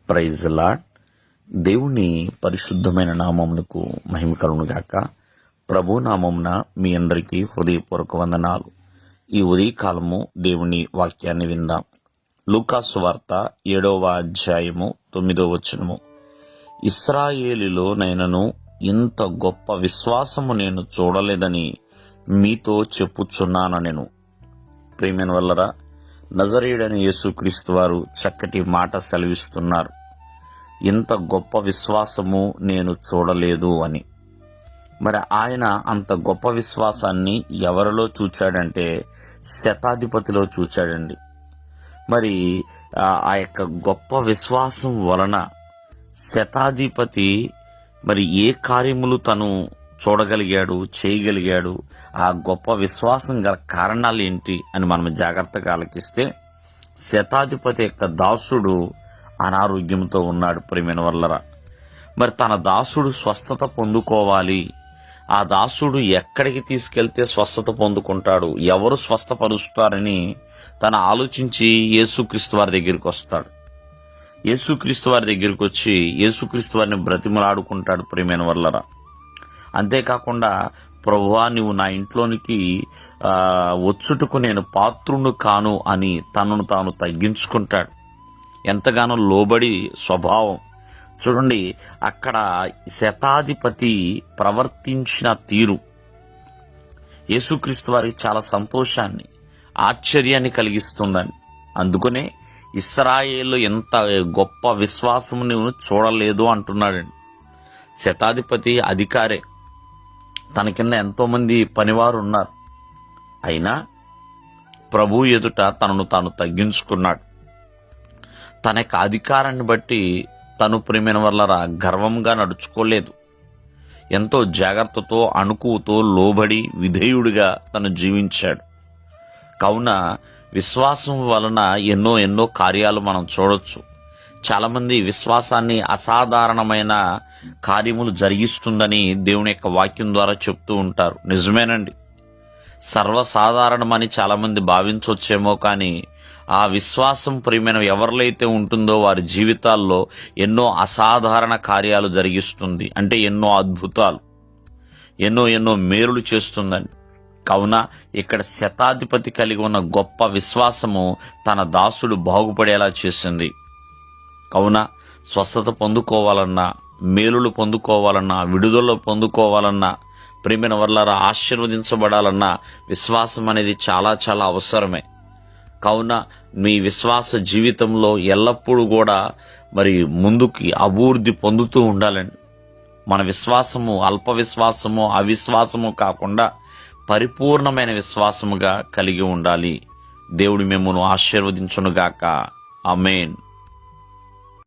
Praise lord. దేవుని పరిశుద్ధమైన నామమునకు మహిమ కలుగునుగాక. ప్రభు నామమున మీ అందరికీ హృదయపూర్వక వందనాలు. ఈ ఉదయకాలము దేవుని వాక్యాన్ని విందాం. లూకాసు వార్త 7వ అధ్యాయము 9వ వచనము. ఇశ్రాయేలులో నైనను ఇంత గొప్ప విశ్వాసము నేను చూడలేదని మీతో చెప్పుచున్నానెను. ప్రియమైన వల్లరా, నజరేయుడైన యేసుక్రీస్తు వారు చక్కటి మాట సెలవిస్తున్నారు. ఇంత గొప్ప విశ్వాసము నేను చూడలేదు అని. మరి ఆయన అంత గొప్ప విశ్వాసాన్ని ఎవరిలో చూచాడంటే శతాధిపతిలో చూచాడండి. మరి ఆ యొక్క గొప్ప విశ్వాసం వలన శతాధిపతి మరి ఏ కార్యములు తను చూడగలిగాడు, చేయగలిగాడు, ఆ గొప్ప విశ్వాసం గల కారణాలు ఏంటి అని మనం జాగ్రత్తగా ఆలకిస్తే, శతాధిపతి యొక్క దాసుడు అనారోగ్యంతో ఉన్నాడు. ప్రియమైన వల్లరా, మరి తన దాసుడు స్వస్థత పొందుకోవాలి. ఆ దాసుడు ఎక్కడికి తీసుకెళ్తే స్వస్థత పొందుకుంటాడు, ఎవరు స్వస్థపరుస్తారని తను ఆలోచించి యేసుక్రీస్తు వారి దగ్గరికి వస్తాడు. యేసుక్రీస్తు వారి దగ్గరికి వచ్చి యేసుక్రీస్తు వారిని బ్రతిమలాడుకుంటాడు. ప్రియమైన వల్లరా, అంతేకాకుండా ప్రభువా, నువ్వు నా ఇంట్లోనికి వచ్చుటకు నేను పాత్రును కాను అని తనను తాను తగ్గించుకుంటాడు. ఎంతగానో లోబడి స్వభావం చూడండి. అక్కడ శతాధిపతి ప్రవర్తించిన తీరు యేసుక్రీస్తు వారికి చాలా సంతోషాన్ని, ఆశ్చర్యాన్ని కలిగిస్తుందని. అందుకనే ఇశ్రాయేలు ఎంత గొప్ప విశ్వాసము నువ్వు చూడలేదు అంటున్నాడండి. శతాధిపతి అధికారే, తన కింద ఎంతోమంది పనివారు ఉన్నారు. అయినా ప్రభు ఎదుట తనను తాను తగ్గించుకున్నాడు. తన యొక్క అధికారాన్ని బట్టి తను ప్రియమైన వల్ల గర్వంగా నడుచుకోలేదు. ఎంతో జాగ్రత్తతో, అణుకువతో, లోబడి, విధేయుడిగా తను జీవించాడు. కావున విశ్వాసం వలన ఎన్నో కార్యాలు మనం చూడొచ్చు. చాలామంది విశ్వాసాన్ని అసాధారణమైన కార్యములు జరిగిస్తుందని దేవుని యొక్క వాక్యం ద్వారా చెప్తూ ఉంటారు. నిజమేనండి, సర్వసాధారణమని చాలామంది భావించవచ్చేమో, కానీ ఆ విశ్వాసం ప్రియమైన ఎవరిలో అయితే ఉంటుందో వారి జీవితాల్లో ఎన్నో అసాధారణ కార్యాలు జరిగిస్తుంది. అంటే ఎన్నో అద్భుతాలు, ఎన్నో మేలులు చేస్తుందని. కావున ఇక్కడ శతాధిపతి కలిగి ఉన్న గొప్ప విశ్వాసము తన దాసుడు బాగుపడేలా చేసింది. కావున స్వస్థత పొందుకోవాలన్నా, మేలులు పొందుకోవాలన్నా, విడుదల పొందుకోవాలన్నా, ప్రియమైన వర్లారా ఆశీర్వదించబడాలన్నా విశ్వాసం అనేది చాలా అవసరమే. కావున మీ విశ్వాస జీవితంలో ఎల్లప్పుడూ కూడా మరి ముందుకి అభివృద్ధి పొందుతూ ఉండాలండి. మన విశ్వాసము అల్ప విశ్వాసము, అవిశ్వాసము కాకుండా పరిపూర్ణమైన విశ్వాసముగా కలిగి ఉండాలి. దేవుడు మిమ్మును ఆశీర్వదించునుగాక. ఆమేన్.